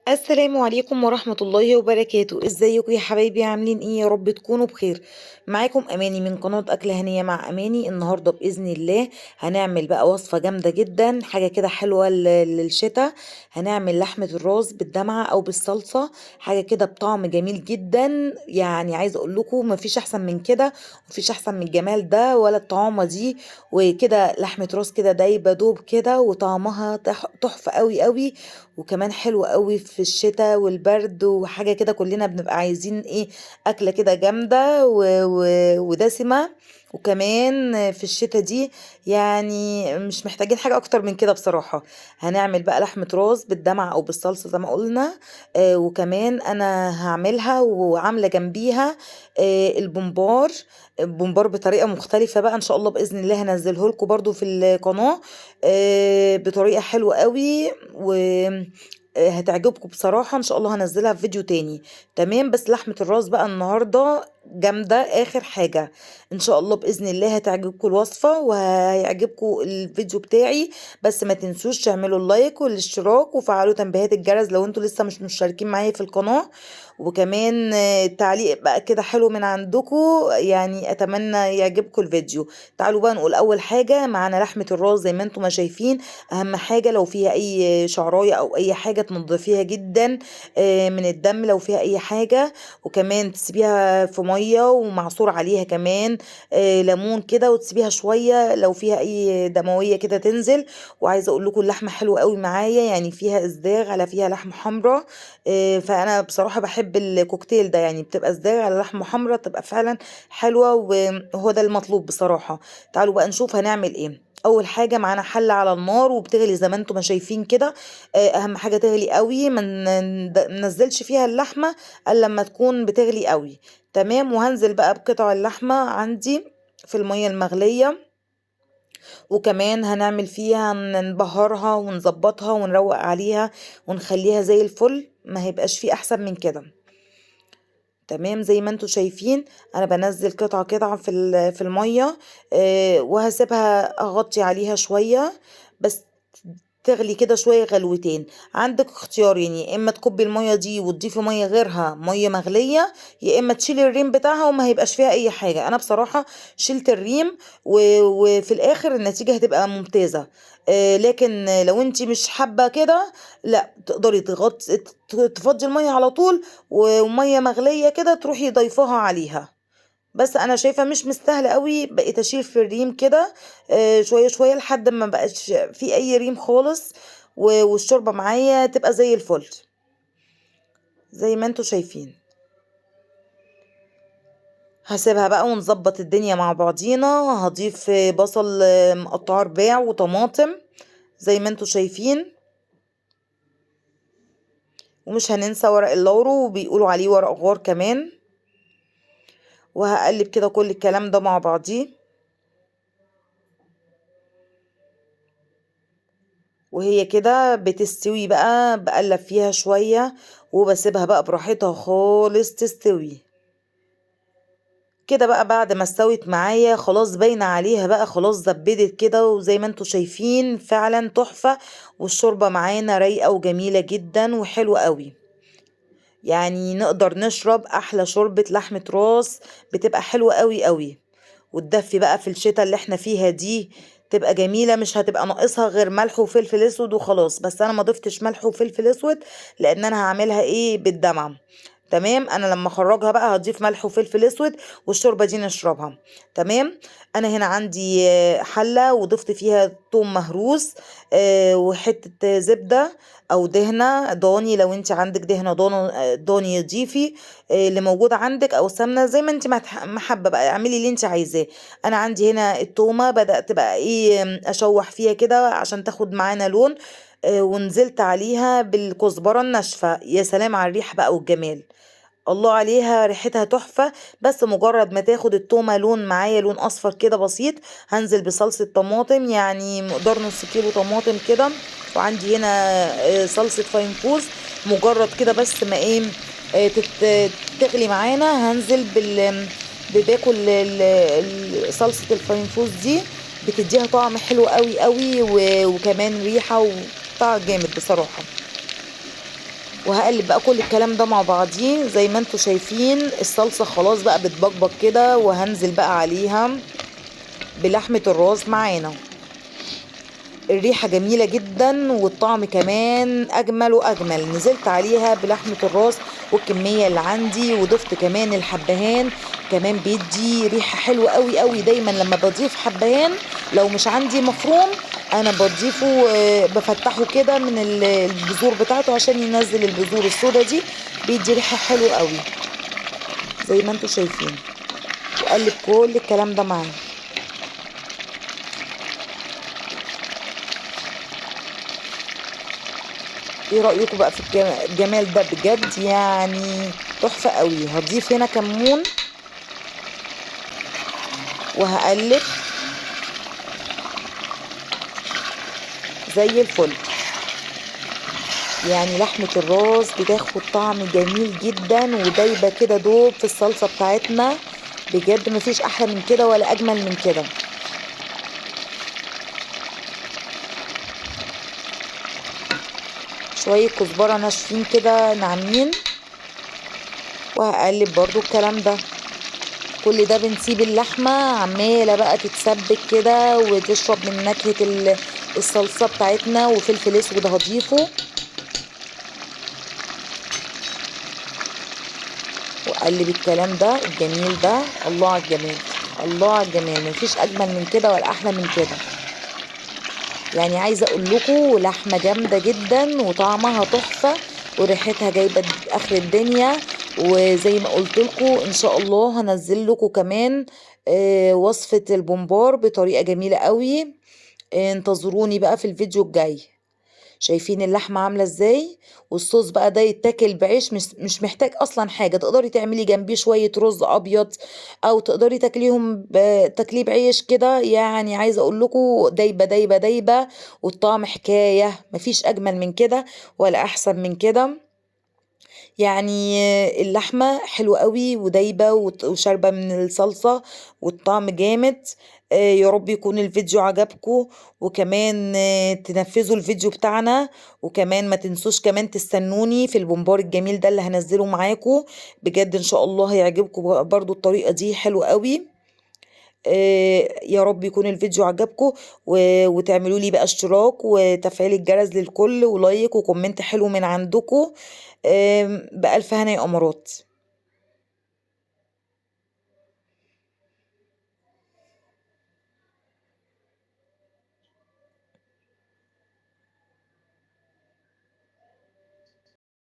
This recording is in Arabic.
السلام عليكم ورحمة الله وبركاته، ازيكم يا حبايبي؟ عاملين ايه؟ يا رب تكونوا بخير. معاكم اماني من قناة اكلة هنية مع اماني. النهاردة باذن الله هنعمل بقى وصفة جامدة جدا، حاجة كده حلوة للشتاء. هنعمل لحمة الراس بالدمعة او بالصلصة، حاجة كده بطعم جميل جدا. يعني عايزة اقول لكم مفيش احسن من كده، مفيش احسن من الجمال ده ولا الطعامة دي. وكده لحمة راس كده دايبة دوب كده، وطعمها تحفة قوي قوي، وكمان حلو قوي في الشتاء والبرد، وحاجة كده كلنا بنبقى عايزين ايه، أكلة كده جامدة ودسمة. وكمان في الشتاء دي يعني مش محتاجين حاجة أكتر من كده بصراحة. هنعمل بقى لحمة راس بالدمعة أو بالصلصة زي ما قلنا. وكمان أنا هعملها وعاملة جنبيها البمبار. البمبار بطريقة مختلفة بقى إن شاء الله بإذن الله هنزله لكم برضو في القناة بطريقة حلوة قوي، هتعجبكم بصراحة. ان شاء الله هنزلها في فيديو تاني. تمام، بس لحمة الراس بقى النهاردة جامدة اخر حاجة. ان شاء الله بإذن الله هتعجبكم الوصفة وهيعجبكم الفيديو بتاعي. بس ما تنسوش تعملوا اللايك والاشتراك وفعلوا تنبيهات الجرس لو انتوا لسه مش مشتركين معايا في القناة. وكمان تعليق بقى كده حلو من عندكم، يعني اتمنى يعجبكم الفيديو. تعالوا بقى نقول اول حاجة معانا لحمة الراس زي ما انتم ما شايفين. اهم حاجة لو فيها اي شعراية او اي حاجة تنضفيها جدا من الدم لو فيها اي حاجة. وكمان تسيبيها في مية ومعصور عليها كمان ليمون كده، وتسيبيها شوية لو فيها اي دموية كده تنزل. وعايزة اقول لكم اللحمة حلوة قوي معايا، يعني فيها ازداغ على فيها لحمة حمراء. فانا بصراحة بحب الكوكتيل ده، يعني بتبقى ازداغ على لحمة حمراء تبقى فعلا حلوة، وهو ده المطلوب بصراحة. تعالوا بقى نشوف هنعمل ايه. اول حاجه معانا حله على النار وبتغلي زي ما انتم ما شايفين كده. اهم حاجه تغلي قوي، ما ننزلش فيها اللحمه الا لما تكون بتغلي قوي. تمام، وهنزل بقى بقطع اللحمه عندي في الميه المغليه. وكمان هنعمل فيها نبهرها ونظبطها ونروق عليها ونخليها زي الفل، ما هيبقاش فيه احسن من كده. تمام زي ما انتوا شايفين، انا بنزل قطعة قطعة في المية. وهسيبها اغطي عليها شوية بس تغلي كده شوية غلوتين. عندك اختيار، يعني يا اما تكبي المية دي وتضيفي مية غيرها مية مغلية، يا اما تشيلي الريم بتاعها وما هيبقاش فيها اي حاجة. انا بصراحة شلت الريم وفي الاخر النتيجة هتبقى ممتازة. لكن لو انتي مش حابة كده، لا تقدري تفضي المية على طول، ومية مغلية كده تروحي ضيفاها عليها. بس انا شايفه مش مستاهله قوي، بقيت اشيل في الريم كده شويه شويه لحد ما بقاش في اي ريم خالص. والشوربه معايا تبقى زي الفل زي ما انتوا شايفين. هسيبها بقى ونظبط الدنيا مع بعضينا. هضيف بصل مقطع رباع وطماطم زي ما انتوا شايفين. ومش هننسى ورق اللورو، وبيقولوا عليه ورق غار كمان. وهقلب كده كل الكلام ده مع بعضيه، وهي كده بتستوي بقى بقلب فيها شوية وبسيبها بقى براحتها خالص تستوي. كده بقى بعد ما استوت معايا خلاص باينة عليها بقى، خلاص زبدت كده وزي ما انتوا شايفين فعلا تحفة. والشوربة معانا رايقة وجميلة جدا وحلوة قوي، يعني نقدر نشرب احلى شوربة لحمة راس. بتبقى حلوة قوي قوي، وتدفي بقى في الشتاء اللي احنا فيها دي. تبقى جميلة، مش هتبقى ناقصها غير ملح وفلفل اسود وخلاص. بس انا ما ضفتش ملح وفلفل اسود لان انا هعملها ايه بالدمعة. تمام، انا لما اخرجها بقى هضيف ملح وفلفل اسود والشوربه دي نشربها. تمام. انا هنا عندي حله وضفت فيها ثوم مهروس وحته زبده او دهنه ضاني. لو انت عندك دهنه ضاني ضيفي اللي موجود عندك، او سمنه زي ما انت محبه بقى، اعملي اللي انت عايزاه. انا عندي هنا التومه بدات بقى ايه اشوح فيها كده عشان تاخد معانا لون. ونزلت عليها بالكزبره الناشفه. يا سلام على الريحه بقى والجمال، الله عليها ريحتها تحفة. بس مجرد ما تاخد التومة لون معايا، لون اصفر كده بسيط، هنزل بصلصة طماطم، يعني مقدار نص كيلو طماطم كده. وعندي هنا صلصة فاينفوز. مجرد كده بس ما ايه تغلي معانا، هنزل باكل صلصة الفاينفوز دي. بتديها طعم حلو قوي قوي وكمان ريحة وطعم جامد بصراحة. وهقلب بقى كل الكلام ده مع بعضيه. زي ما انتوا شايفين الصلصة خلاص بقى بتبقبق كده، وهنزل بقى عليها بلحمة الراس معانا. الريحة جميلة جدا والطعم كمان أجمل وأجمل. نزلت عليها بلحمة الراس والكمية اللي عندي، وضفت كمان الحبهان، كمان بيدي ريحة حلوة قوي قوي. دايما لما بضيف حبهان لو مش عندي مفروم أنا بضيفه، بفتحه كده من البذور بتاعته عشان ينزل البذور السودا دي، بيدي ريحة حلوة قوي زي ما انتوا شايفين. وقلب كل الكلام ده معاه. ايه رأيكم بقى في الجمال ده؟ بجد يعني تحفة قوي. هضيف هنا كمون وهقلب زي الفل. يعني لحمة الراس بتاخد طعم جميل جدا ودايبة كده دوب في الصلصة بتاعتنا. بجد مفيش احلى من كده ولا اجمل من كده. شوية كزبرة ناشفين كده ناعمين، وهقلب برضو الكلام ده. كل ده بنسيب اللحمة عمالة بقى تتسبك كده وتشرب من نكهة الصلصة بتاعتنا، وفلفل اسود هضيفه واقلب الكلام ده الجميل ده. الله على الجمال، الله على الجمال، مفيش اجمل من كده ولا احلى من كده. يعني عايزه اقول لكم لحمه جامده جدا وطعمها تحفه وريحتها جايبه اخر الدنيا. وزي ما قلت لكم ان شاء الله هنزل لكم كمان وصفه البومبار بطريقه جميله قوي. انتظروني بقى في الفيديو الجاي. شايفين اللحمة عاملة ازاي؟ والصوص بقى ده يتاكل بعيش، مش محتاج اصلا حاجة. تقدري تعملي جنبيه شوية رز ابيض، او تقدري تاكليهم تاكليه بعيش كده. يعني عايزة اقول لكم دايبة دايبة دايبة، والطعم حكاية. مفيش اجمل من كده ولا احسن من كده. يعني اللحمة حلوة قوي ودايبة وشاربة من الصلصة والطعم جامد. يا رب يكون الفيديو عجبكم، وكمان تنفذوا الفيديو بتاعنا. وكمان ما تنسوش كمان تستنوني في البومبار الجميل ده اللي هنزله معاكم. بجد ان شاء الله هيعجبكم برضو. الطريقة دي حلوة قوي. يا رب يكون الفيديو عجبكم، وتعملوا لي بقى اشتراك وتفعيل الجرس للكل ولايك وكومنت حلو من عندكم. بألف هنا يا أمارات.